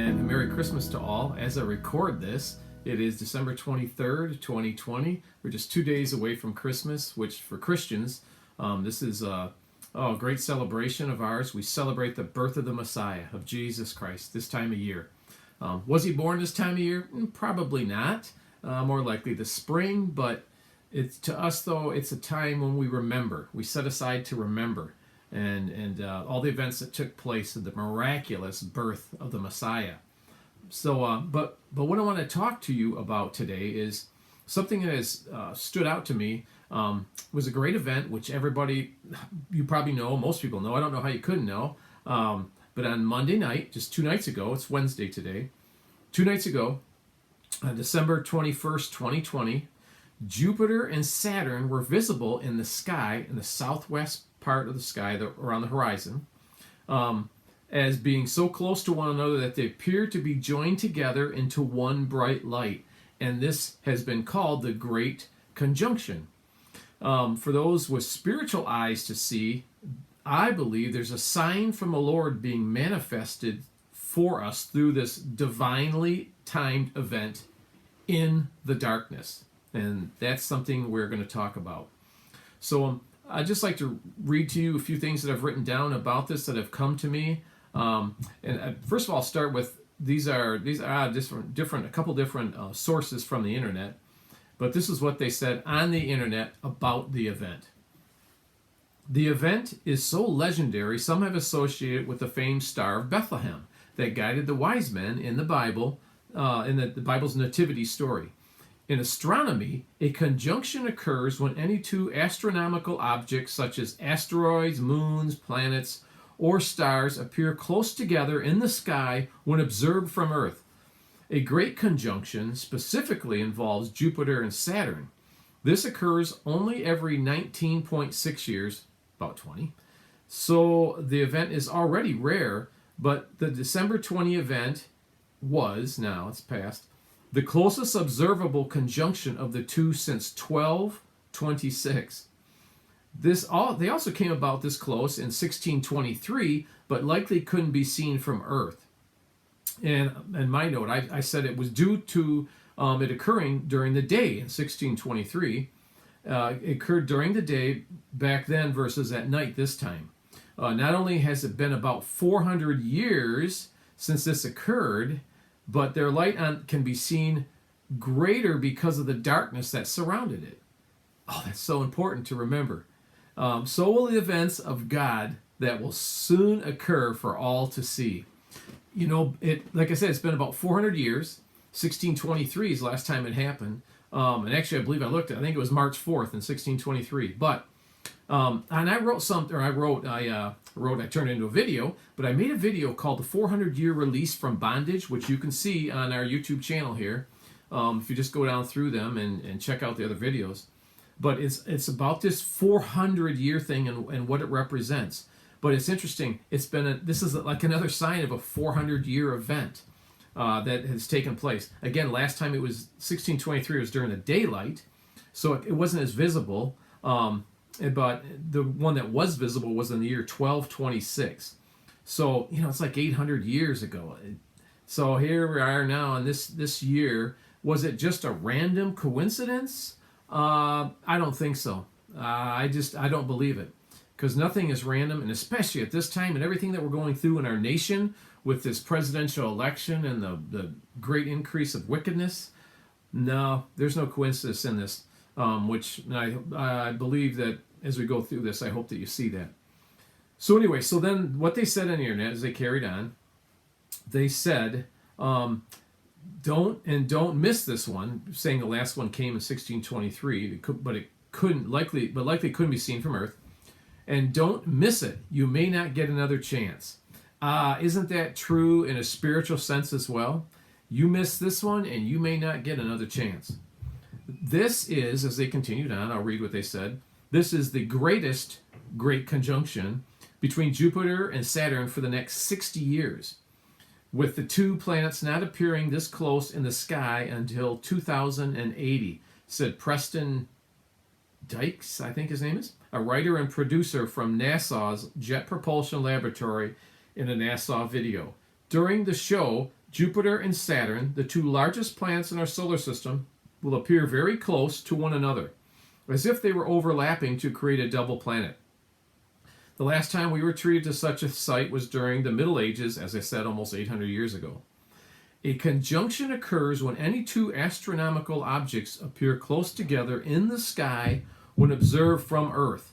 and a Merry Christmas to all. As I record this, it is December 23rd, 2020. We're just 2 days away from Christmas, which for Christians, this is a great celebration of ours. We celebrate the birth of the Messiah, of Jesus Christ, this time of year. Was he born this time of year? Probably not. More likely the spring, but to us, though, it's a time when we remember. We set aside to remember. And all the events that took place in the miraculous birth of the Messiah. So, but what I want to talk to you about today is something that has stood out to me. Was a great event, which everybody, you probably know, most people know. I don't know how you couldn't know. But on Monday night, just 2 nights ago, it's Wednesday today, 2 nights ago, on December 21st, 2020, Jupiter and Saturn were visible in the sky, in the southwest part of the sky around the horizon, as being so close to one another that they appear to be joined together into one bright light. And this has been called the Great Conjunction. For those with spiritual eyes to see, I believe there's a sign from the Lord being manifested for us through this divinely timed event in the darkness. And that's something we're going to talk about. So I'd just like to read to you a few things that I've written down about this that have come to me. First of all, I'll start with these are different a couple different sources from the internet, but this is what they said on the internet about the event. The event is so legendary, some have associated it with the famed Star of Bethlehem that guided the wise men in the Bible, in the Bible's nativity story. In astronomy, a conjunction occurs when any two astronomical objects such as asteroids, moons, planets, or stars appear close together in the sky when observed from Earth. A great conjunction specifically involves Jupiter and Saturn. This occurs only every 19.6 years, about 20. So the event is already rare, but the December 20 event was, now it's past, the closest observable conjunction of the two since 1226. They also came about this close in 1623, but likely couldn't be seen from Earth. And in my note, I said it was due to it occurring during the day in 1623. It occurred during the day back then versus at night this time. Not only has it been about 400 years since this occurred, but their light can be seen greater because of the darkness that surrounded it. Oh, that's so important to remember. So will the events of God that will soon occur for all to see. You know, like I said, it's been about 400 years. 1623 is the last time it happened. And actually, I believe I think it was March 4th in 1623. But, and I turned it into a video, but I made a video called The 400-Year Release from Bondage, which you can see on our YouTube channel here, if you just go down through them and check out the other videos. But it's about this 400-year thing and what it represents. But it's interesting. This is like another sign of a 400-year event that has taken place. Again, last time it was 1623. It was during the daylight, so it wasn't as visible. But the one that was visible was in the year 1226. So, it's like 800 years ago. So here we are now in this year. Was it just a random coincidence? I don't think so. I don't believe it. Because nothing is random, and especially at this time and everything that we're going through in our nation with this presidential election and the great increase of wickedness. No, there's no coincidence in this. Which I believe that as we go through this, I hope that you see that. So anyway, so then what they said on the internet as they carried on, they said, don't miss this one, saying the last one came in 1623, but likely couldn't be seen from Earth. And don't miss it. You may not get another chance. Isn't that true in a spiritual sense as well? You miss this one, and you may not get another chance. This is, as they continued on, I'll read what they said, this is the greatest great conjunction between Jupiter and Saturn for the next 60 years, with the two planets not appearing this close in the sky until 2080, said Preston Dykes, I think his name is, a writer and producer from NASA's Jet Propulsion Laboratory in a NASA video. During the show, Jupiter and Saturn, the two largest planets in our solar system, will appear very close to one another, as if they were overlapping to create a double planet. The last time we were treated to such a sight was during the Middle Ages, as I said, almost 800 years ago. A conjunction occurs when any two astronomical objects appear close together in the sky when observed from Earth.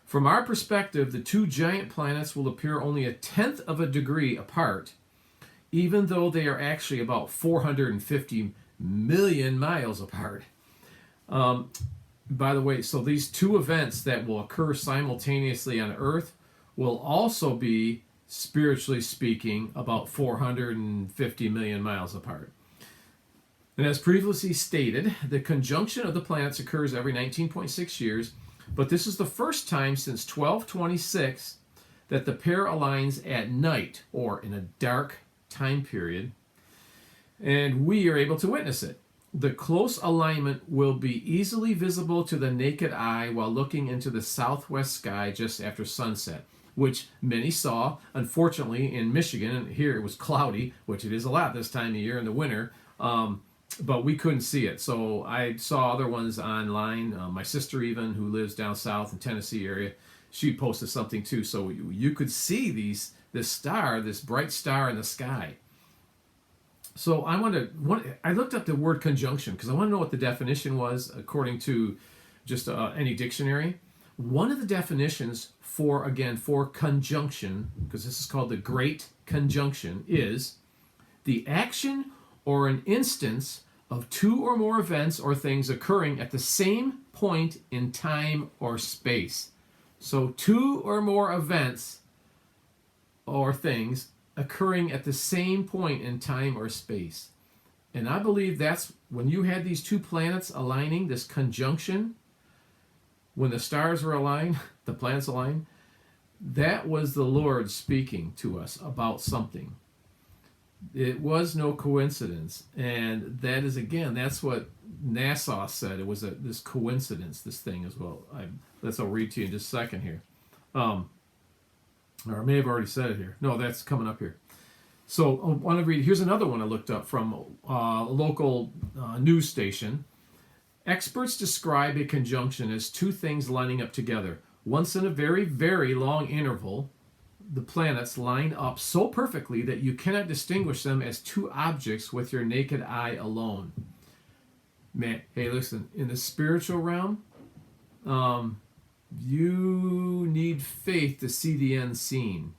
From our perspective, the two giant planets will appear only a tenth of a degree apart, even though they are actually about 450 million miles apart. By the way, so these two events that will occur simultaneously on Earth will also be, spiritually speaking, about 450 million miles apart. And as previously stated, the conjunction of the planets occurs every 19.6 years, but this is the first time since 1226 that the pair aligns at night, or in a dark time period, and we are able to witness it. The close alignment will be easily visible to the naked eye while looking into the southwest sky just after sunset, which many saw. Unfortunately, in Michigan, and here it was cloudy, which it is a lot this time of year in the winter, but we couldn't see it. So I saw other ones online. My sister even, who lives down south in Tennessee area, she posted something too. So you could see this star, this bright star in the sky. So I looked up the word conjunction because I want to know what the definition was according to just any dictionary. One of the definitions for conjunction, because this is called the Great Conjunction, is the action or an instance of two or more events or things occurring at the same point in time or space. So two or more events or things occurring at the same point in time or space. And I believe that's when you had these two planets aligning, this conjunction, when the stars were aligned, the planets aligned, that was the Lord speaking to us about something. It was no coincidence. And that is, again, that's what NASA said. It was this coincidence, this thing as well. I'll read to you in just a second here. Or I may have already said it here. No, that's coming up here. So I want to read. Here's another one I looked up from a local news station. Experts describe a conjunction as two things lining up together. Once in a very, very long interval, the planets line up so perfectly that you cannot distinguish them as two objects with your naked eye alone. Man, hey, listen, in the spiritual realm, you need faith to see the unseen.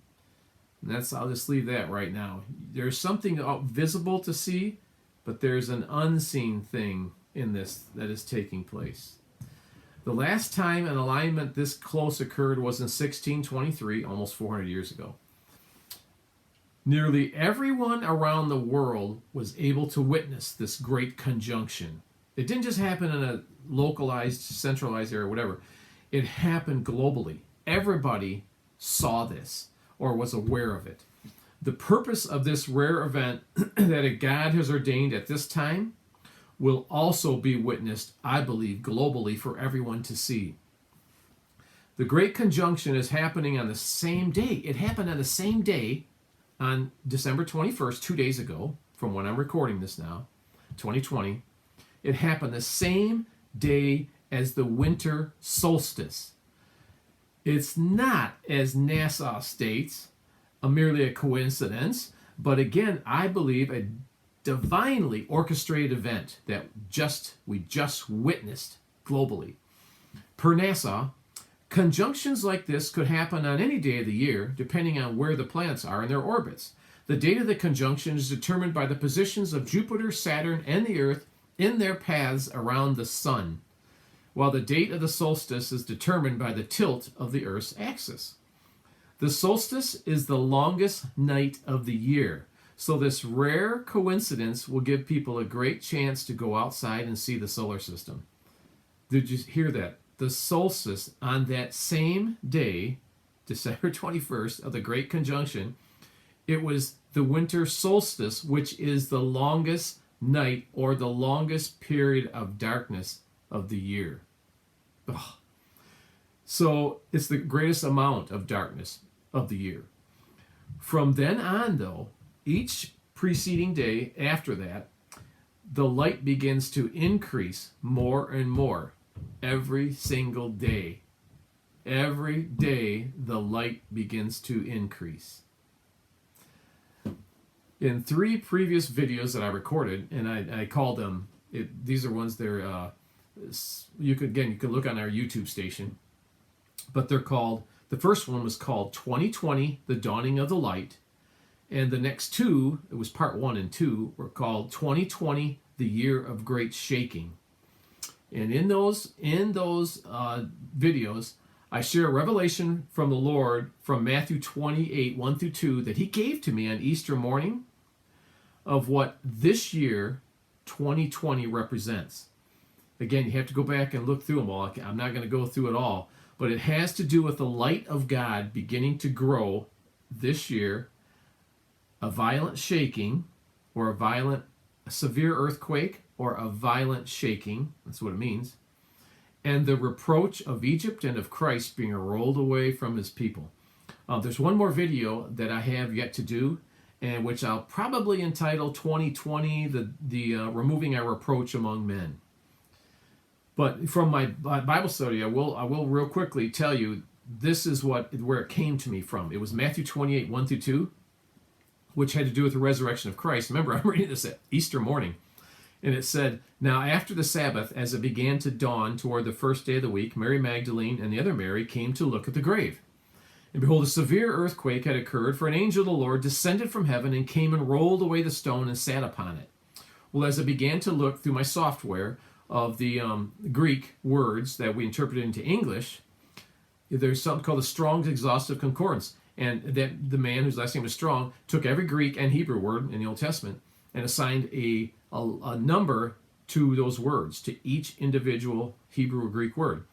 And I'll just leave that right now. There's something visible to see, but there's an unseen thing in this that is taking place. The last time an alignment this close occurred was in 1623, almost 400 years ago. Nearly everyone around the world was able to witness this great conjunction. It didn't just happen in a localized, centralized area or whatever. It happened globally. Everybody saw this or was aware of it. The purpose of this rare event that a God has ordained at this time will also be witnessed, I believe, globally for everyone to see. The Great Conjunction is happening on the same day. It happened on the same day on December 21st, 2 days ago, from when I'm recording this now, 2020. It happened the same day as the winter solstice. It's not, as NASA states, merely a coincidence, but again, I believe a divinely orchestrated event that we just witnessed globally. Per NASA, conjunctions like this could happen on any day of the year, depending on where the planets are in their orbits. The date of the conjunction is determined by the positions of Jupiter, Saturn, and the Earth in their paths around the Sun, while the date of the solstice is determined by the tilt of the Earth's axis. The solstice is the longest night of the year, so this rare coincidence will give people a great chance to go outside and see the solar system. Did you hear that? The solstice on that same day, December 21st of the Great Conjunction, it was the winter solstice, which is the longest night or the longest period of darkness of the year. Ugh. So it's the greatest amount of darkness of the year. From then on, though, each preceding day after that, the light begins to increase more and more every single day. Every day, the light begins to increase. In 3 previous videos that I recorded, and I called them, these are ones you could look on our YouTube station, but they're called, the first one was called 2020, The Dawning of the Light, and the next 2, it was part 1 and 2, were called 2020, The Year of Great Shaking. And in those videos, I share a revelation from the Lord from Matthew 28, 1 through 2, that he gave to me on Easter morning of what this year, 2020, represents. Again, you have to go back and look through them all. I'm not going to go through it all, but it has to do with the light of God beginning to grow this year, a violent shaking, or a severe earthquake, or a violent shaking. That's what it means. And the reproach of Egypt and of Christ being rolled away from his people. There's one more video that I have yet to do, and which I'll probably entitle 2020, the removing our reproach among men. But from my Bible study, I will real quickly tell you, this is where it came to me from. It was Matthew 28, 1 through 2, which had to do with the resurrection of Christ. Remember, I'm reading this at Easter morning. And it said, "Now after the Sabbath, as it began to dawn toward the first day of the week, Mary Magdalene and the other Mary came to look at the grave. And behold, a severe earthquake had occurred, for an angel of the Lord descended from heaven and came and rolled away the stone and sat upon it." Well, as I began to look through my software of the Greek words that we interpreted into English, there's something called the Strong's Exhaustive Concordance. And that the man whose last name was Strong took every Greek and Hebrew word in the Old Testament and assigned a number to those words, to each individual Hebrew or Greek word.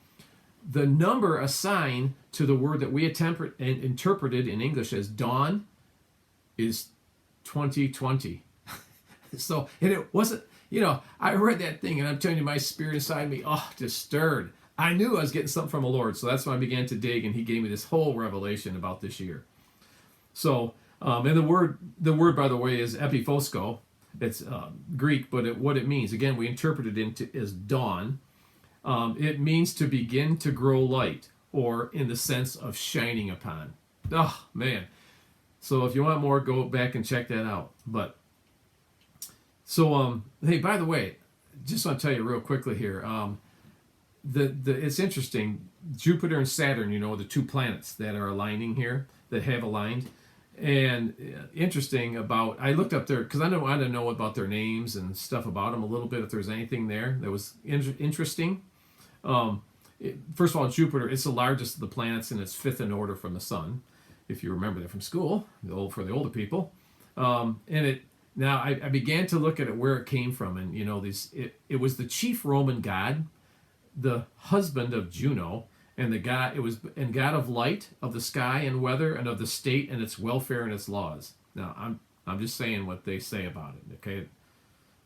The number assigned to the word that we interpreted in English as dawn is 2020. So, and it wasn't, I read that thing and I'm telling you, my spirit inside me, just stirred. I knew I was getting something from the Lord, so that's when I began to dig, and he gave me this whole revelation about this year. So, and the word, by the way, is epiphosko. It's Greek, but what it means, again, we interpret it as dawn. It means to begin to grow light, or in the sense of shining upon. Oh, man. So if you want more, go back and check that out. But, so, hey, by the way, just want to tell you real quickly here, it's interesting, Jupiter and Saturn, the 2 planets that are aligning here, that have aligned. And interesting about, I looked up there because I wanted to know about their names and stuff about them a little bit, if there's anything there that was interesting. First of all, Jupiter, it's the largest of the planets, and it's 5th in order from the sun, if you remember that from school, for the older people. Now I began to look at it, where it came from, and it was the chief Roman god, the husband of Juno, and God of light, of the sky and weather, and of the state and its welfare and its laws. Now I'm just saying what they say about it. Okay,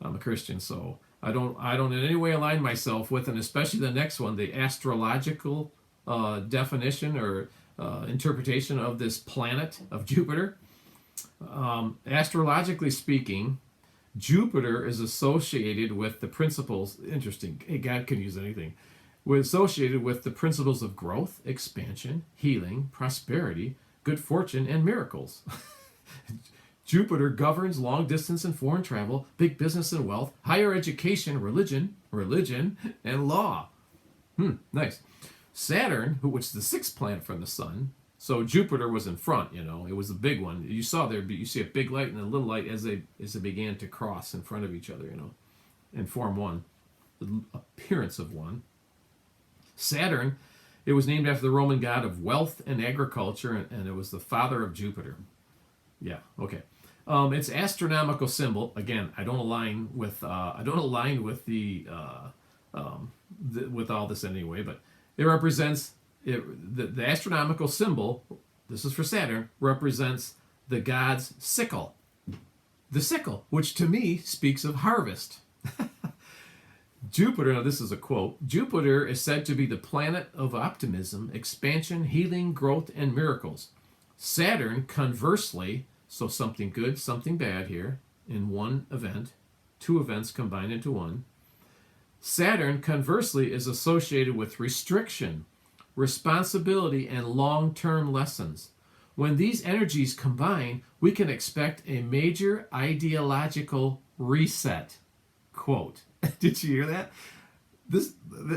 I'm a Christian, so I don't in any way align myself with, and especially the next one, the astrological definition or interpretation of this planet of Jupiter. Astrologically speaking, Jupiter is associated with the principles, interesting, hey, God can use anything, we're associated with the principles of growth, expansion, healing, prosperity, good fortune, and miracles. Jupiter governs long distance and foreign travel, big business and wealth, higher education, religion, and law. Nice. Saturn, which is the 6th planet from the sun, so Jupiter was in front, it was the big one. You saw there, you see a big light and a little light as they began to cross in front of each other, and form one, the appearance of one. Saturn, it was named after the Roman god of wealth and agriculture, and it was the father of Jupiter. Yeah, okay. Its astronomical symbol, again, I don't align with the with all this anyway, but it represents the astronomical symbol. This is for Saturn, represents the god's sickle, the sickle, which to me speaks of harvest. Jupiter, now this is a quote, Jupiter is said to be the planet of optimism, expansion, healing, growth, and miracles. Saturn, conversely, so something good, something bad here, in one event, two events combined into one. Saturn, conversely, is associated with restriction, responsibility, and long-term lessons. When these energies combine, we can expect a major ideological reset. Quote. Did you hear that?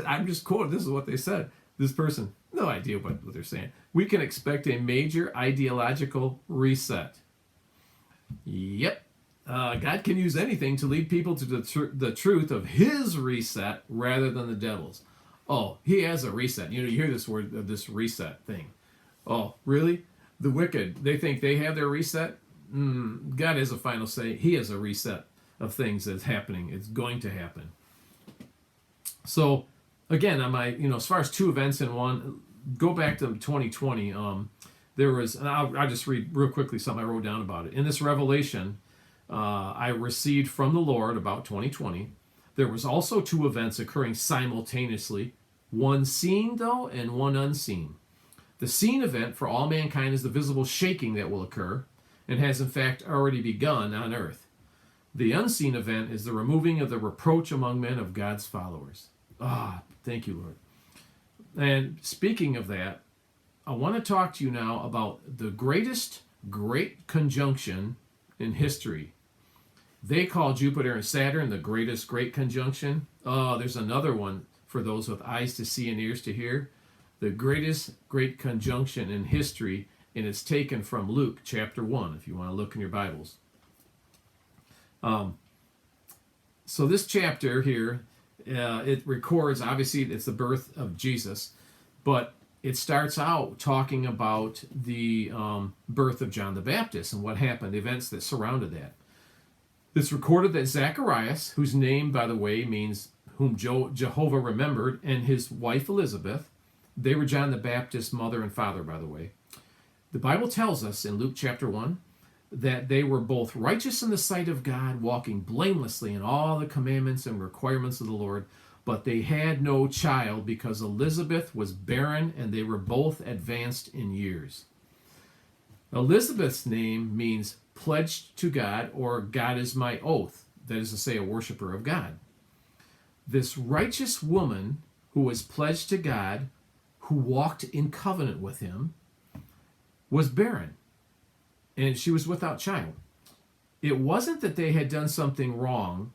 I'm just quoting. This is what they said. This person, no idea what they're saying. We can expect a major ideological reset. Yep. God can use anything to lead people to the truth of his reset rather than the devil's. Oh, he has a reset. You hear this word, this reset thing. Oh, really? The wicked, they think they have their reset? God has a final say. He has a reset of things that's happening. It's going to happen. So, again, on my, as far as two events in one, go back to 2020. There was, and I'll just read real quickly something I wrote down about it. In this revelation I received from the Lord about 2020, there was also two events occurring simultaneously, one seen, though, and one unseen. The seen event for all mankind is the visible shaking that will occur, and has in fact already begun on earth. The unseen event is the removing of the reproach among men of God's followers. Thank you, Lord. And speaking of that, I want to talk to you now about the greatest great conjunction in history. They call Jupiter and Saturn the greatest great conjunction. There's another one for those with eyes to see and ears to hear. The greatest great conjunction in history, and it's taken from Luke chapter 1, if you want to look in your Bibles. So this chapter here, it records, obviously it's the birth of Jesus, but it starts out talking about the birth of John the Baptist and what happened, the events that surrounded that. It's recorded that Zacharias, whose name, by the way, means whom Jehovah remembered, and his wife Elizabeth, they were John the Baptist's mother and father, by the way. The Bible tells us in Luke chapter 1 that they were both righteous in the sight of God, walking blamelessly in all the commandments and requirements of the Lord, but they had no child because Elizabeth was barren and they were both advanced in years. Elizabeth's name means pledged to God, or God is my oath, that is to say, a worshiper of God. This righteous woman who was pledged to God, who walked in covenant with him, was barren, and she was without child. It wasn't that they had done something wrong,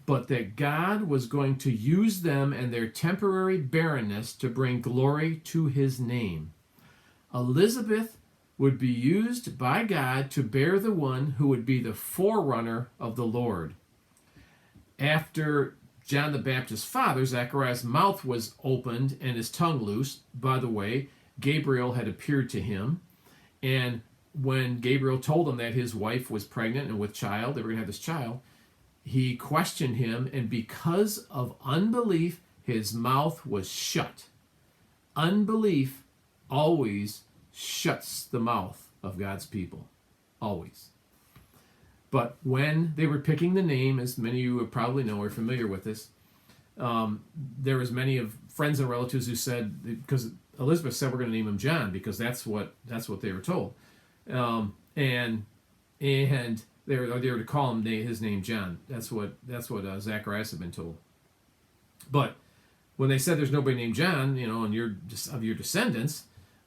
but that God was going to use them and their temporary barrenness to bring glory to his name. Elizabeth would be used by God to bear the one who would be the forerunner of the Lord. After John the Baptist's father, Zacharias' mouth was opened and his tongue loosed. By the way, Gabriel had appeared to him, and when Gabriel told him that his wife was pregnant and with child, they were going to have this child, he questioned him, and because of unbelief, his mouth was shut. Unbelief always shuts the mouth of God's people. Always. But when they were picking the name, as many of you would probably know or are familiar with this, there was many of friends and relatives who said, because Elizabeth said we're going to name him John because that's what they were told, and they were to call him his name John. That's what Zacharias had been told. But when they said there's nobody named John, and you're just of your descendants,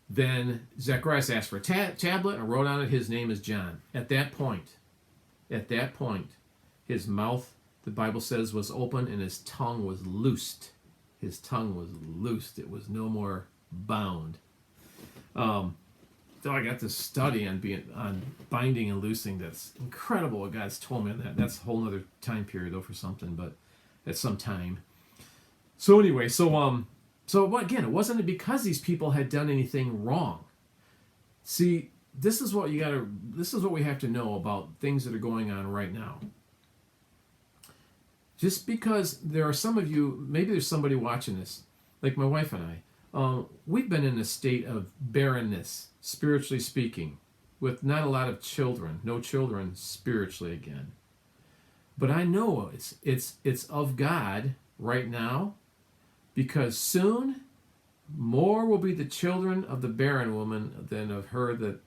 then Zacharias asked for a tablet and wrote on it his name is John. At that point, his mouth, the Bible says, was open and his tongue was loosed. His tongue was loosed. It was no more bound. So I got this study on binding and loosing. That's incredible what God's told me on that. That's a whole other time period though for something, but at some time. So anyway, so again, it wasn't because these people had done anything wrong. See, this is what we have to know about things that are going on right now. Just because there are some of you, maybe there's somebody watching this, like my wife and I, we've been in a state of barrenness, spiritually speaking, with not a lot of children, no children spiritually again. But I know it's of God right now, because soon more will be the children of the barren woman than of her that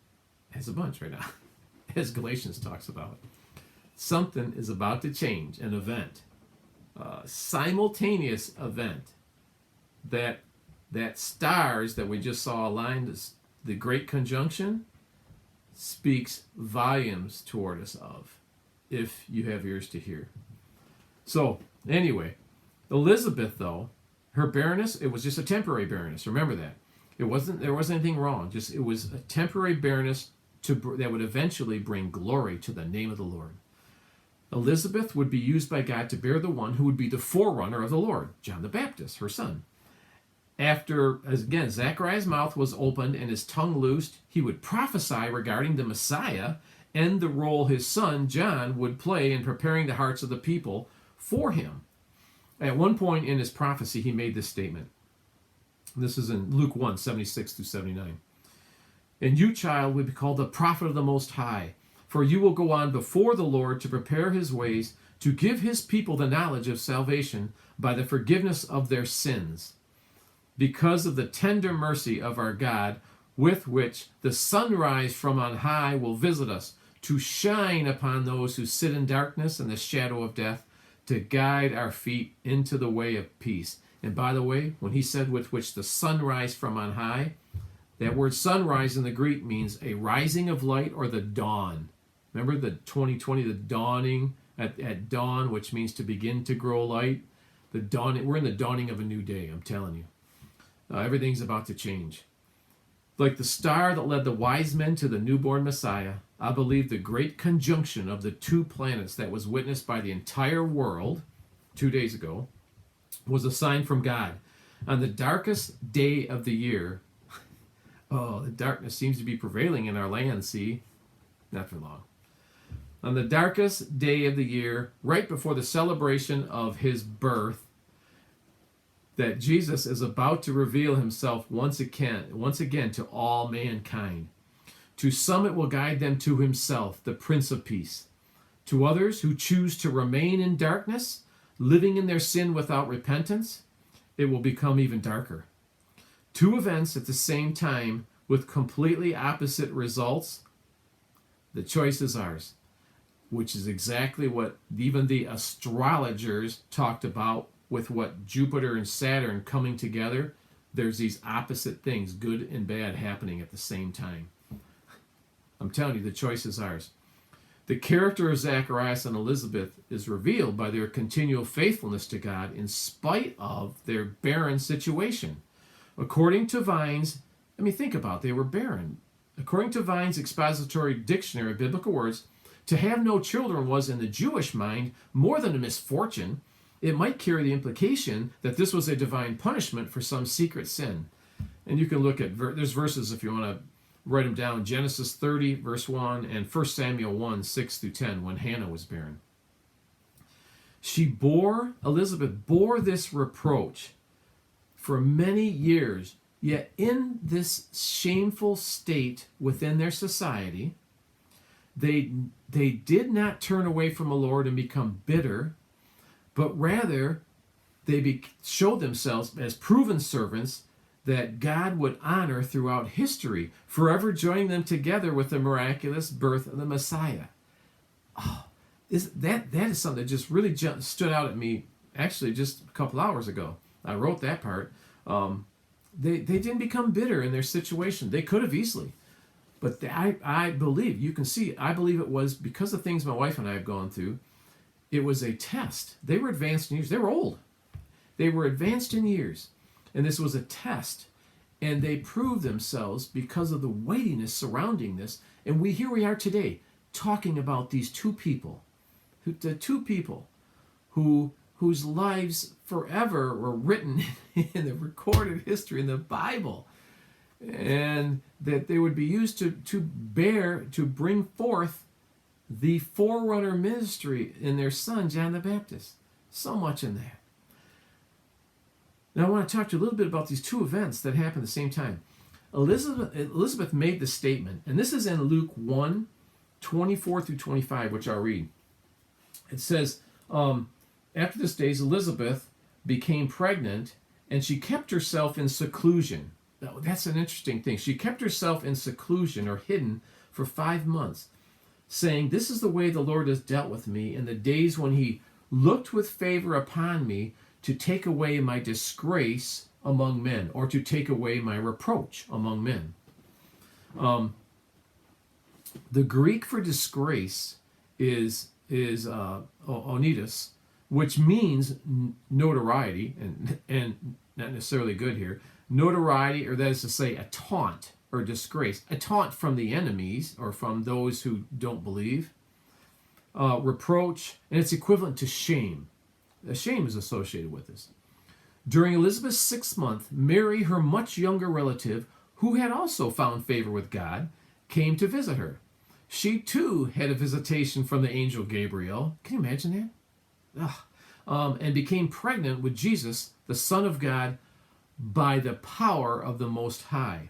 has a bunch right now, as Galatians talks about. Something is about to change, an event, a simultaneous event that stars that we just saw aligned as the Great Conjunction speaks volumes toward us of, if you have ears to hear. So, anyway, Elizabeth, though, her barrenness, it was just a temporary barrenness. Remember that. There wasn't anything wrong. Just it was a temporary barrenness that would eventually bring glory to the name of the Lord. Elizabeth would be used by God to bear the one who would be the forerunner of the Lord, John the Baptist, her son. After, again, Zechariah's mouth was opened and his tongue loosed, he would prophesy regarding the Messiah and the role his son, John, would play in preparing the hearts of the people for him. At one point in his prophecy, he made this statement. This is in Luke 1, 76 through 79. And you, child, will be called the prophet of the Most High, for you will go on before the Lord to prepare his ways, to give his people the knowledge of salvation by the forgiveness of their sins, because of the tender mercy of our God, with which the sunrise from on high will visit us, to shine upon those who sit in darkness and the shadow of death, to guide our feet into the way of peace. And by the way, when he said with which the sunrise from on high, that word sunrise in the Greek means a rising of light or the dawn. Remember the 2020, the dawning at dawn, which means to begin to grow light. The dawn. We're in the dawning of a new day, I'm telling you. Everything's about to change. Like the star that led the wise men to the newborn Messiah, I believe the great conjunction of the two planets that was witnessed by the entire world 2 days ago was a sign from God. On the darkest day of the year, the darkness seems to be prevailing in our land, see? Not for long. On the darkest day of the year, right before the celebration of his birth, that Jesus is about to reveal himself once again to all mankind. To some it will guide them to himself, the Prince of Peace. To others who choose to remain in darkness, living in their sin without repentance, it will become even darker. Two events at the same time with completely opposite results. The choice is ours, which is exactly what even the astrologers talked about with what Jupiter and Saturn coming together. There's these opposite things, good and bad, happening at the same time. I'm telling you, the choice is ours. The character of Zacharias and Elizabeth is revealed by their continual faithfulness to God in spite of their barren situation. According to Vine's, think about it, they were barren. According to Vine's expository dictionary of biblical words, to have no children was, in the Jewish mind, more than a misfortune. It might carry the implication that this was a divine punishment for some secret sin. And you can look at, there's verses if you want to write them down, Genesis 30, verse 1, and 1 Samuel 1, 6 through 10, when Hannah was barren. Elizabeth bore this reproach for many years, yet in this shameful state within their society, they did not turn away from the Lord and become bitter, but rather they showed themselves as proven servants that God would honor throughout history, forever joining them together with the miraculous birth of the Messiah. That is something that just really stood out at me, actually, just a couple hours ago. I wrote that part. They didn't become bitter in their situation. They could have easily. But I believe, you can see, I believe it was because of things my wife and I have gone through. It was a test. They were advanced in years. They were old. They were advanced in years. And this was a test. And they proved themselves because of the weightiness surrounding this. And here we are today talking about these two people. The two people whose lives forever were written in the recorded history in the Bible. And that they would be used to bring forth the forerunner ministry in their son, John the Baptist. So much in that. Now I want to talk to you a little bit about these two events that happened at the same time. Elizabeth made the statement, and this is in Luke 1, 24 through 25, which I'll read. It says, after this days, Elizabeth became pregnant, and she kept herself in seclusion. Now, that's an interesting thing. She kept herself in seclusion or hidden for 5 months. saying, "This is the way the Lord has dealt with me in the days when he looked with favor upon me to take away my disgrace among men," or to take away my reproach among men. The Greek for disgrace is onitis, which means notoriety, and not necessarily good here. Notoriety, or that is to say, a taunt or disgrace, a taunt from the enemies or from those who don't believe. Reproach, and it's equivalent to shame. A shame is associated with this. During Elizabeth's 6th month, Mary, her much younger relative, who had also found favor with God, came to visit her. She too had a visitation from the angel Gabriel. Can you imagine that? And became pregnant with Jesus, the Son of God, by the power of the Most High.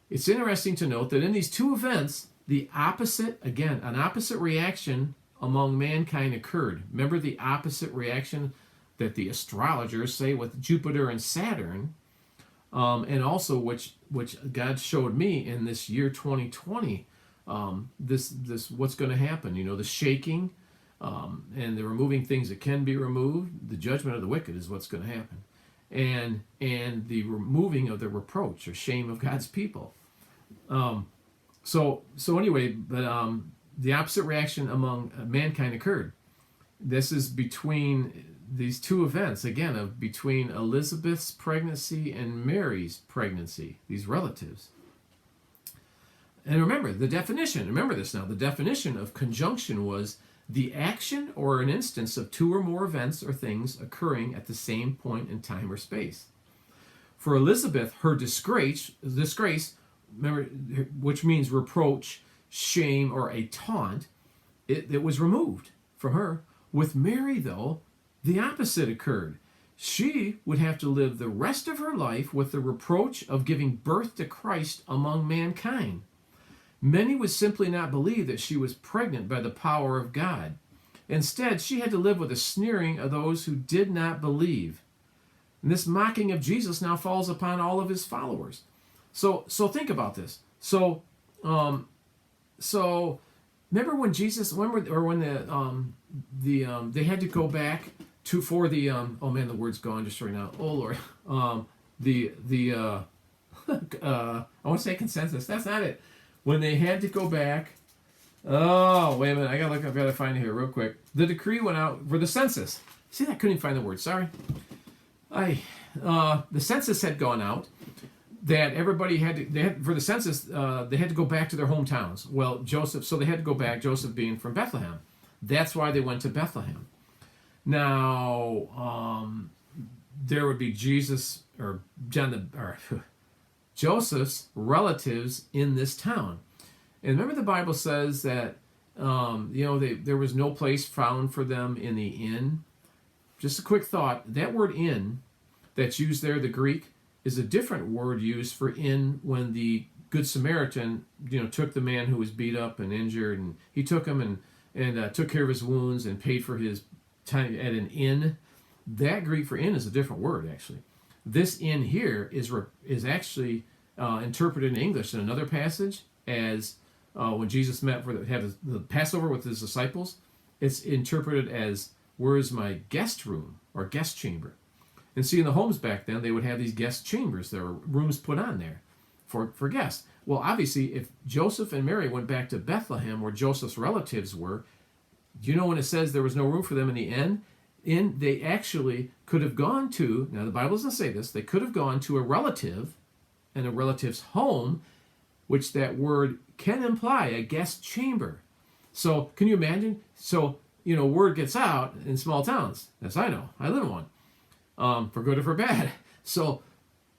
It's interesting to note that in these two events, an opposite reaction among mankind occurred. Remember the opposite reaction that the astrologers say with Jupiter and Saturn, and also which God showed me in this year 2020. This what's going to happen? The shaking, and the removing things that can be removed. The judgment of the wicked is what's going to happen, and the removing of the reproach or shame of God's people. So anyway, but the opposite reaction among mankind occurred. This is between these two events, again, between Elizabeth's pregnancy and Mary's pregnancy, these relatives. And remember the definition. Remember this now. The definition of conjunction was the action or an instance of two or more events or things occurring at the same point in time or space. For Elizabeth, her disgrace, remember, which means reproach, shame, or a taunt, it was removed from her. With Mary, though, the opposite occurred. She would have to live the rest of her life with the reproach of giving birth to Christ among mankind. Many would simply not believe that she was pregnant by the power of God. Instead, she had to live with the sneering of those who did not believe. And this mocking of Jesus now falls upon all of his followers. So think about this. So remember when Jesus, when they had to go back for the oh man, the word's gone just right now. Oh Lord, I want to say consensus. That's not it. When they had to go back. Oh wait a minute, I've got to find it here real quick. The decree went out for the census. See, I couldn't even find the word. Sorry. The census had gone out. That everybody for the census, they had to go back to their hometowns. Well, so they had to go back, Joseph being from Bethlehem. That's why they went to Bethlehem. Now, there would be Jesus or Joseph's relatives in this town. And remember the Bible says that, there was no place found for them in the inn. Just a quick thought, that word inn that's used there, the Greek, is a different word used for inn when the Good Samaritan, took the man who was beat up and injured, and he took him and took care of his wounds and paid for his time at an inn. That Greek for inn is a different word, actually. This inn here is actually interpreted in English in another passage as when Jesus had the Passover with his disciples. It's interpreted as, "Where's my guest room?" or guest chamber. And see, in the homes back then, they would have these guest chambers. There were rooms put on there for guests. Well, obviously, if Joseph and Mary went back to Bethlehem, where Joseph's relatives were, do you know when it says there was no room for them in the inn? They actually could have gone to, now the Bible doesn't say this, they could have gone to a relative and a relative's home, which that word can imply a guest chamber. So, can you imagine? So, word gets out in small towns. Yes, I know. I live in one. For good or for bad. So,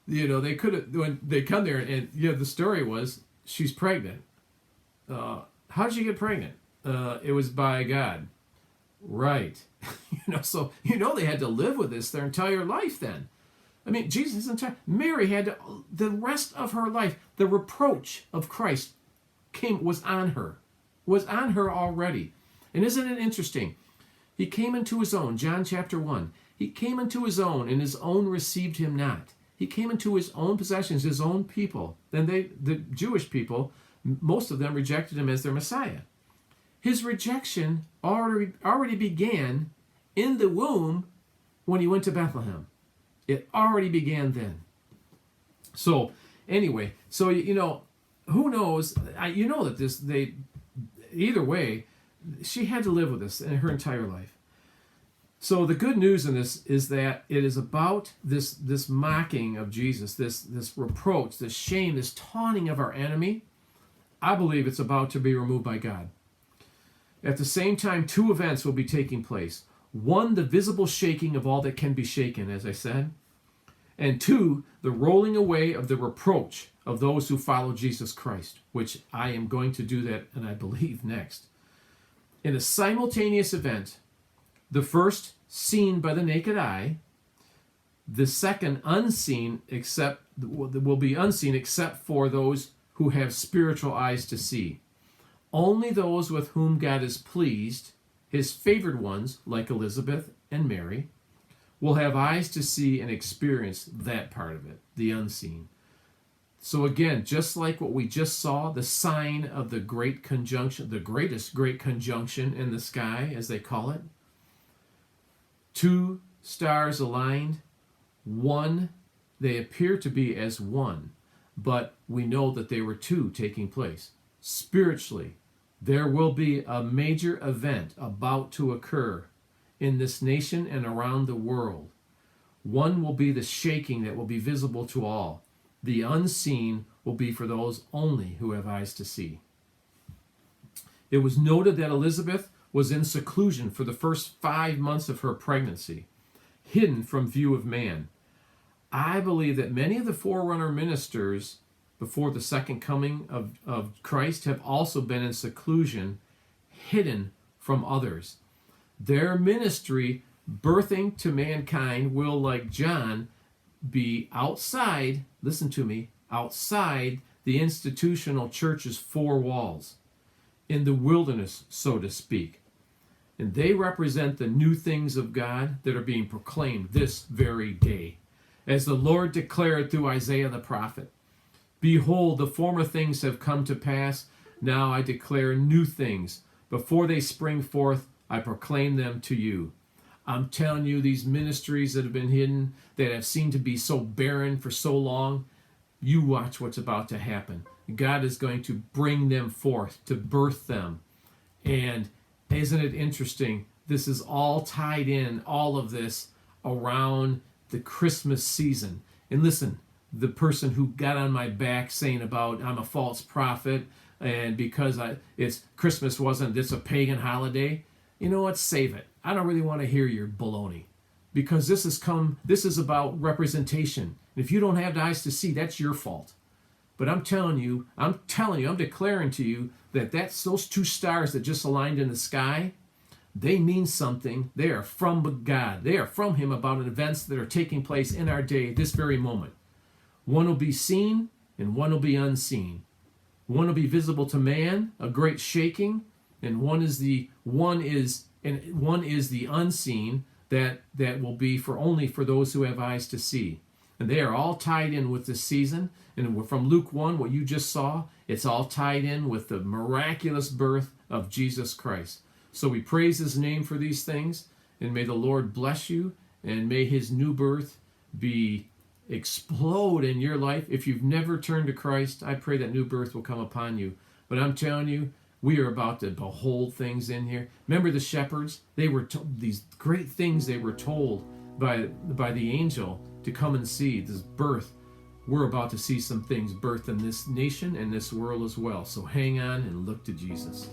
they could have, when they come there, and the story was, she's pregnant. How did she get pregnant? It was by God. Right. So, they had to live with this their entire life then. I mean, Mary had the rest of her life, the reproach of Christ was on her already. And isn't it interesting? He came into his own, John chapter 1. He came into his own, and his own received him not. He came into his own possessions, his own people. Then the Jewish people, most of them rejected him as their Messiah. His rejection already began in the womb when he went to Bethlehem. It already began then. So anyway, so who knows? You know that either way, she had to live with this in her entire life. So the good news in this is that it is about this mocking of Jesus, this reproach, this shame, this taunting of our enemy. I believe it's about to be removed by God. At the same time, two events will be taking place. One, the visible shaking of all that can be shaken, as I said. And two, the rolling away of the reproach of those who follow Jesus Christ, which I am going to do that, and I believe, next. In a simultaneous event, the first seen by the naked eye, the second unseen will be unseen except for those who have spiritual eyes to see. Only those with whom God is pleased, his favored ones, like Elizabeth and Mary, will have eyes to see and experience that part of it, the unseen. So again, just like what we just saw, the sign of the great conjunction, the greatest great conjunction in the sky, as they call it, two stars aligned, one, they appear to be as one, but we know that they were two taking place. Spiritually, there will be a major event about to occur in this nation and around the world. One will be the shaking that will be visible to all. The unseen will be for those only who have eyes to see. It was noted that Elizabeth was in seclusion for the first 5 months of her pregnancy, hidden from view of man. I believe that many of the forerunner ministers before the second coming of Christ have also been in seclusion, hidden from others. Their ministry, birthing to mankind, will, like John, be outside, listen to me, outside the institutional church's four walls, in the wilderness, so to speak. And they represent the new things of God that are being proclaimed this very day. As the Lord declared through Isaiah the prophet, "Behold, the former things have come to pass. Now I declare new things. Before they spring forth, I proclaim them to you." I'm telling you, these ministries that have been hidden, that have seemed to be so barren for so long, you watch what's about to happen. God is going to bring them forth, to birth them. And isn't it interesting? This is all tied in, all of this, around the Christmas season. And listen, the person who got on my back saying about I'm a false prophet and because it's Christmas it's a pagan holiday, you know what, save it. I don't really want to hear your baloney, because this is about representation. If you don't have the eyes to see, that's your fault. But I'm declaring to you that those two stars that just aligned in the sky, they mean something. They are from God. They are from Him about events that are taking place in our day, this very moment. One will be seen and one will be unseen. One will be visible to man, a great shaking, and one is the unseen that will be only for those who have eyes to see. And they are all tied in with this season. And from Luke 1, what you just saw, it's all tied in with the miraculous birth of Jesus Christ. So we praise His name for these things, and may the Lord bless you, and may His new birth explode in your life. If you've never turned to Christ, I pray that new birth will come upon you. But I'm telling you, we are about to behold things in here. Remember the shepherds? They were these great things they were told by the angel to come and see this birth. We're about to see some things birthed in this nation and this world as well. So hang on and look to Jesus.